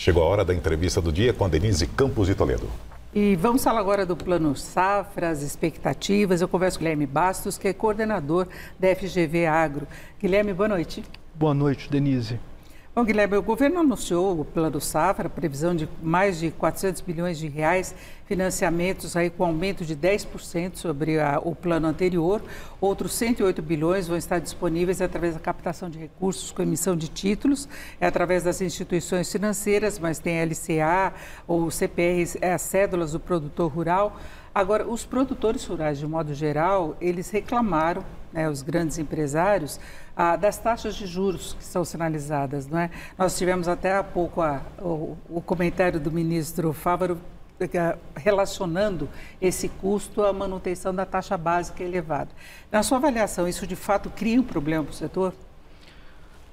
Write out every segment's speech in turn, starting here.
Chegou a hora da entrevista do dia com a Denise Campos de Toledo. E vamos falar agora do Plano Safra, as expectativas. Eu converso com o Guilherme Bastos, que é coordenador da FGV Agro. Guilherme, boa noite. Boa noite, Denise. Bom, Guilherme, o governo anunciou o Plano Safra, previsão de mais de 400 bilhões de reais, financiamentos aí com aumento de 10% sobre o plano anterior. Outros 108 bilhões vão estar disponíveis através da captação de recursos com emissão de títulos, através das instituições financeiras, mas tem a LCA ou CPRs, as cédulas do produtor rural. Agora, os produtores rurais, de modo geral, eles reclamaram, né, os grandes empresários, das taxas de juros que são sinalizadas, não é? Nós tivemos até há pouco o comentário do ministro Fávaro relacionando esse custo à manutenção da taxa básica elevada. Na sua avaliação, isso de fato cria um problema para o setor?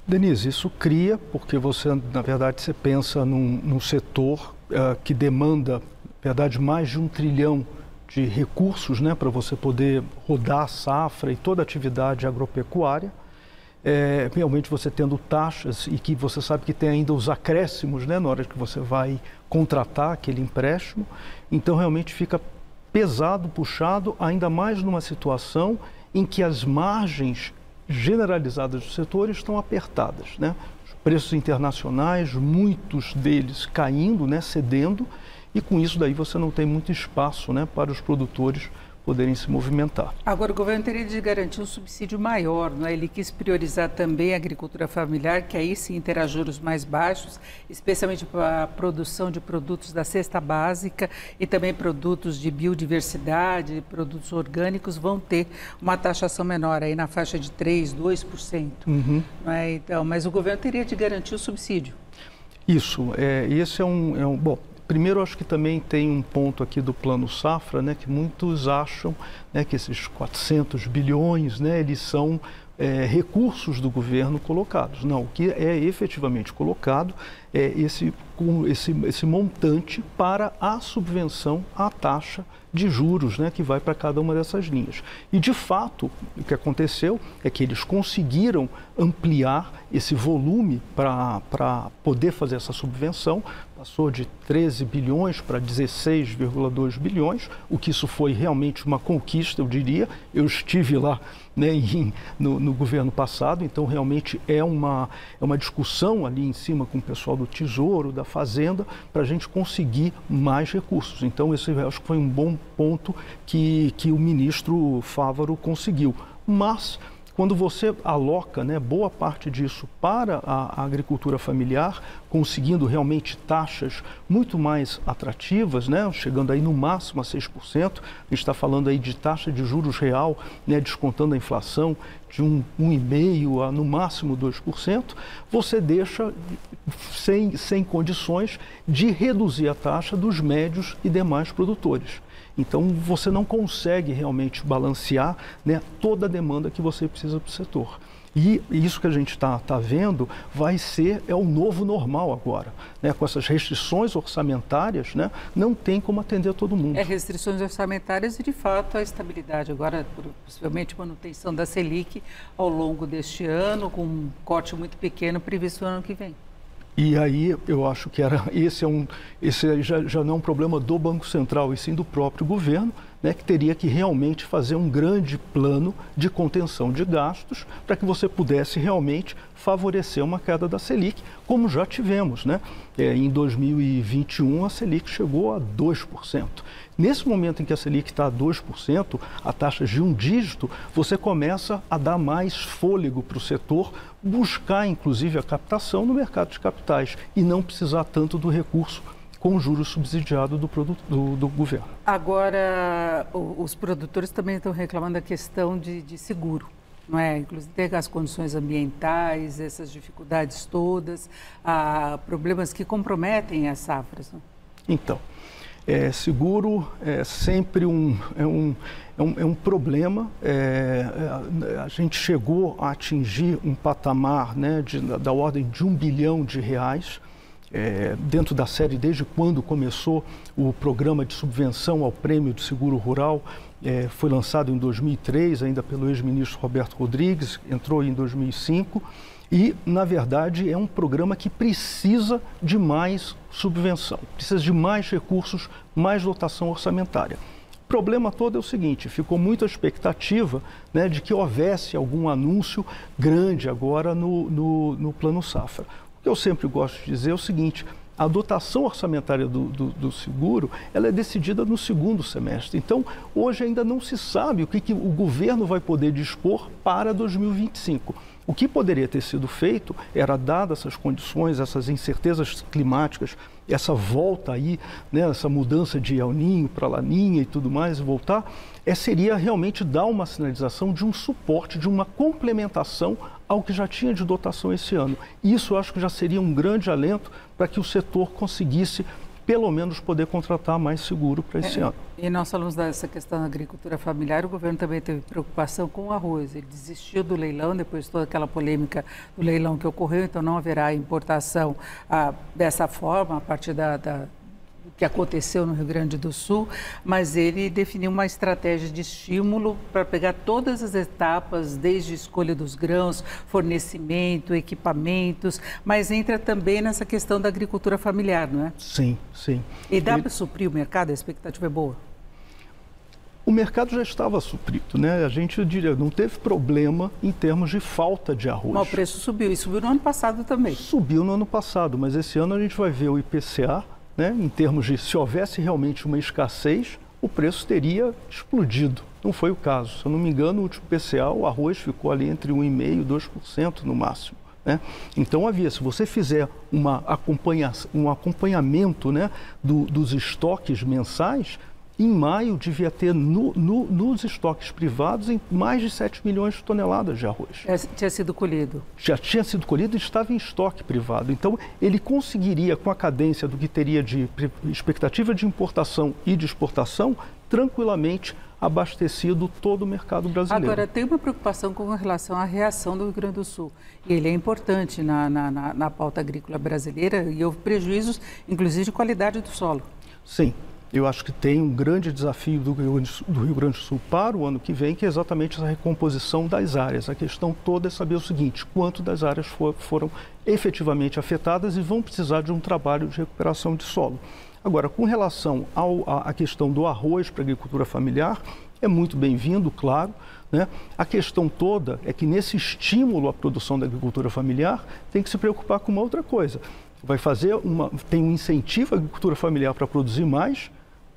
Denise, isso cria, porque você, na verdade, você pensa num setor que demanda, na verdade, mais de 1 trilhão de recursos, né, para você poder rodar a safra e toda a atividade agropecuária. Realmente você tendo taxas e que você sabe que tem ainda os acréscimos, né, na hora que você vai contratar aquele empréstimo. Então, realmente fica pesado, puxado, ainda mais numa situação em que as margens generalizadas do setor estão apertadas, né? Os preços internacionais, muitos deles caindo, né, cedendo, e com isso daí você não tem muito espaço, né, para os produtores poderem se movimentar. Agora, o governo teria de garantir um subsídio maior, não é? Ele quis priorizar também a agricultura familiar, que aí sim terá juros mais baixos, especialmente para a produção de produtos da cesta básica e também produtos de biodiversidade, produtos orgânicos vão ter uma taxação menor, aí na faixa de 3%, 2%. Não é? Então, mas o governo teria de garantir o subsídio. Isso, esse é um bom. Primeiro, acho que também tem um ponto aqui do Plano Safra, né, que muitos acham, né, que esses 400 bilhões, né, eles são recursos do governo colocados. Não, o que é efetivamente colocado é esse montante para a subvenção à taxa de juros, né, que vai para cada uma dessas linhas. E, de fato, o que aconteceu é que eles conseguiram ampliar esse volume para poder fazer essa subvenção. Passou de 13 bilhões para 16,2 bilhões, o que isso foi realmente uma conquista, eu diria. Eu estive lá, né, no governo passado, então realmente é uma discussão ali em cima com o pessoal do Tesouro, da Fazenda, para a gente conseguir mais recursos. Então, esse eu acho que foi um bom ponto que o ministro Fávaro conseguiu. Mas, quando você aloca, né, boa parte disso para a agricultura familiar, conseguindo realmente taxas muito mais atrativas, né, chegando aí no máximo a 6%, a gente está falando aí de taxa de juros real, né, descontando a inflação de 1,5% a no máximo 2%, você deixa sem condições de reduzir a taxa dos médios e demais produtores. Então, você não consegue realmente balancear, né, toda a demanda que você precisa para o setor. E isso que a gente está vendo vai ser o novo normal agora, né? Com essas restrições orçamentárias, né, não tem como atender todo mundo. Restrições orçamentárias e, de fato, a estabilidade. Agora, possivelmente, manutenção da Selic ao longo deste ano, com um corte muito pequeno previsto no ano que vem. E aí eu acho que esse já não é um problema do Banco Central, e sim do próprio governo, né, que teria que realmente fazer um grande plano de contenção de gastos para que você pudesse realmente favorecer uma queda da Selic, como já tivemos, né? Em 2021 a Selic chegou a 2%. Nesse momento em que a Selic está a 2%, a taxa de um dígito, você começa a dar mais fôlego para o setor, buscar inclusive a captação no mercado de capitais e não precisar tanto do recurso com juros subsidiado do governo. Agora, os produtores também estão reclamando da questão de seguro, não é? Inclusive tem as condições ambientais, essas dificuldades todas, problemas que comprometem as safras. Não? Então, seguro é sempre um problema. A gente chegou a atingir um patamar, né, da ordem de R$1 bilhão. Dentro da série, desde quando começou o programa de subvenção ao prêmio de seguro rural, foi lançado em 2003, ainda pelo ex-ministro Roberto Rodrigues, entrou em 2005. E, na verdade, é um programa que precisa de mais subvenção, precisa de mais recursos, mais dotação orçamentária. O problema todo é o seguinte, ficou muito a expectativa, né, de que houvesse algum anúncio grande agora no Plano Safra. O que eu sempre gosto de dizer é o seguinte, a dotação orçamentária do seguro, ela é decidida no segundo semestre. Então, hoje ainda não se sabe o que o governo vai poder dispor para 2025. O que poderia ter sido feito era, dadas essas condições, essas incertezas climáticas, essa volta aí, né, essa mudança de El Niño para Laninha e tudo mais, voltar, seria realmente dar uma sinalização de um suporte, de uma complementação ao que já tinha de dotação esse ano. Isso eu acho que já seria um grande alento para que o setor conseguisse pelo menos poder contratar mais seguro para esse ano. E nós falamos dessa questão da agricultura familiar, o governo também teve preocupação com o arroz. Ele desistiu do leilão, depois de toda aquela polêmica do leilão que ocorreu, então não haverá importação dessa forma, a partir do que aconteceu no Rio Grande do Sul, mas ele definiu uma estratégia de estímulo para pegar todas as etapas, desde a escolha dos grãos, fornecimento, equipamentos, mas entra também nessa questão da agricultura familiar, não é? Sim, sim. E dá para suprir o mercado? A expectativa é boa? O mercado já estava suprido, né? A gente, eu diria, não teve problema em termos de falta de arroz. Mas o preço subiu, e subiu no ano passado também. Subiu no ano passado, mas esse ano a gente vai ver o IPCA, né, em termos de se houvesse realmente uma escassez, o preço teria explodido. Não foi o caso. Se eu não me engano, no último IPCA, o arroz ficou ali entre 1,5% e 2% no máximo. Né? Então, se você fizer um acompanhamento, né, dos estoques mensais, em maio devia ter nos estoques privados mais de 7 milhões de toneladas de arroz. Tinha sido colhido. Já tinha sido colhido e estava em estoque privado. Então, ele conseguiria, com a cadência do que teria de expectativa de importação e de exportação, tranquilamente abastecido todo o mercado brasileiro. Agora, tem uma preocupação com relação à reação do Rio Grande do Sul. E ele é importante na pauta agrícola brasileira e houve prejuízos, inclusive, de qualidade do solo. Sim. Eu acho que tem um grande desafio do Rio Grande do Sul para o ano que vem, que é exatamente essa recomposição das áreas. A questão toda é saber o seguinte, quanto das áreas foram efetivamente afetadas e vão precisar de um trabalho de recuperação de solo. Agora, com relação à questão do arroz para a agricultura familiar, é muito bem-vindo, claro, né? A questão toda é que nesse estímulo à produção da agricultura familiar, tem que se preocupar com uma outra coisa. Tem um incentivo à agricultura familiar para produzir mais,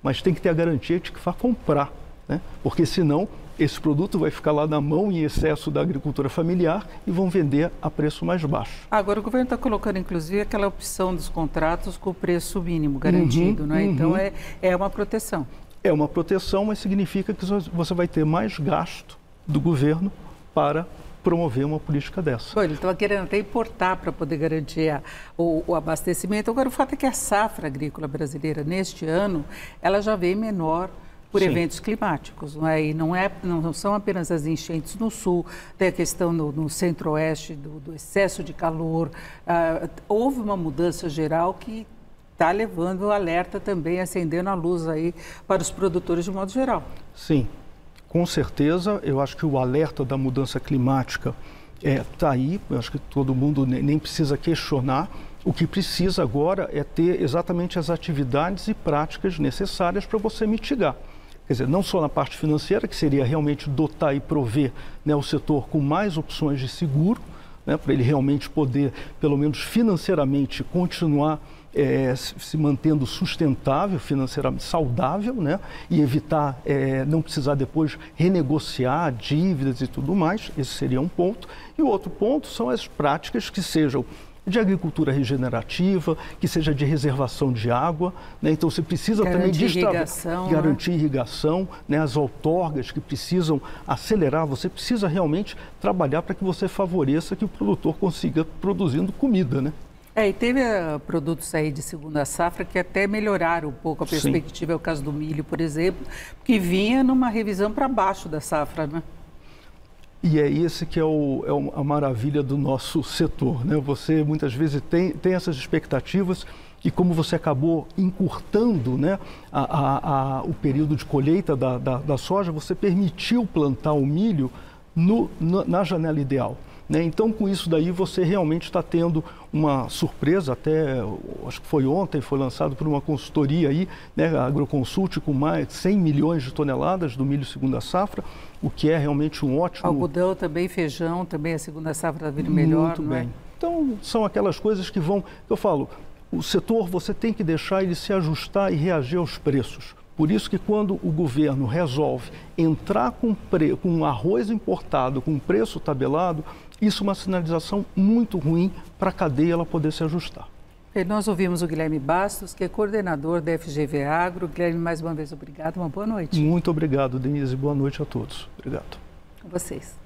mas tem que ter a garantia de que vai comprar, né? Porque senão esse produto vai ficar lá na mão em excesso da agricultura familiar e vão vender a preço mais baixo. Agora o governo está colocando inclusive aquela opção dos contratos com o preço mínimo garantido, não é? Então é uma proteção. É uma proteção, mas significa que você vai ter mais gasto do governo para promover uma política dessa. Bom, ele estava querendo até importar para poder garantir o abastecimento. Agora, o fato é que a safra agrícola brasileira, neste ano, ela já vem menor por eventos climáticos, não é? E não são apenas as enchentes no sul, tem a questão no centro-oeste do excesso de calor. Houve uma mudança geral que está levando o alerta também, acendendo a luz aí para os produtores de modo geral. Sim. Com certeza, eu acho que o alerta da mudança climática está aí, eu acho que todo mundo nem precisa questionar. O que precisa agora é ter exatamente as atividades e práticas necessárias para você mitigar. Quer dizer, não só na parte financeira, que seria realmente dotar e prover, né, o setor com mais opções de seguro, né, para ele realmente poder, pelo menos financeiramente, continuar se mantendo sustentável, financeiramente saudável, né? E evitar não precisar depois renegociar dívidas e tudo mais. Esse seria um ponto. E o outro ponto são as práticas que sejam de agricultura regenerativa, que seja de reservação de água, né? Então você precisa garantir irrigação, né? As outorgas que precisam acelerar, você precisa realmente trabalhar para que você favoreça que o produtor consiga produzindo comida, né? E teve produtos aí de segunda safra que até melhoraram um pouco a perspectiva. Sim. É o caso do milho, por exemplo, que vinha numa revisão para baixo da safra, né? E é esse que é a maravilha do nosso setor, né? Você muitas vezes tem essas expectativas e como você acabou encurtando, né, o período de colheita da soja, você permitiu plantar o milho na janela ideal. né? Então, com isso daí, você realmente está tendo uma surpresa, até, acho que foi ontem, foi lançado por uma consultoria aí, né, a Agroconsult, com mais de 100 milhões de toneladas do milho segunda safra, o que é realmente um ótimo... Algodão também, feijão, também a segunda safra está vindo melhor, Muito não é? bem. Então, são aquelas coisas que vão... Eu falo, o setor, você tem que deixar ele se ajustar e reagir aos preços. Por isso que quando o governo resolve entrar com arroz importado, com preço tabelado, isso é uma sinalização muito ruim para a cadeia ela poder se ajustar. E nós ouvimos o Guilherme Bastos, que é coordenador da FGV Agro. Guilherme, mais uma vez, obrigado, uma boa noite. Muito obrigado, Denise, boa noite a todos. Obrigado. Com vocês.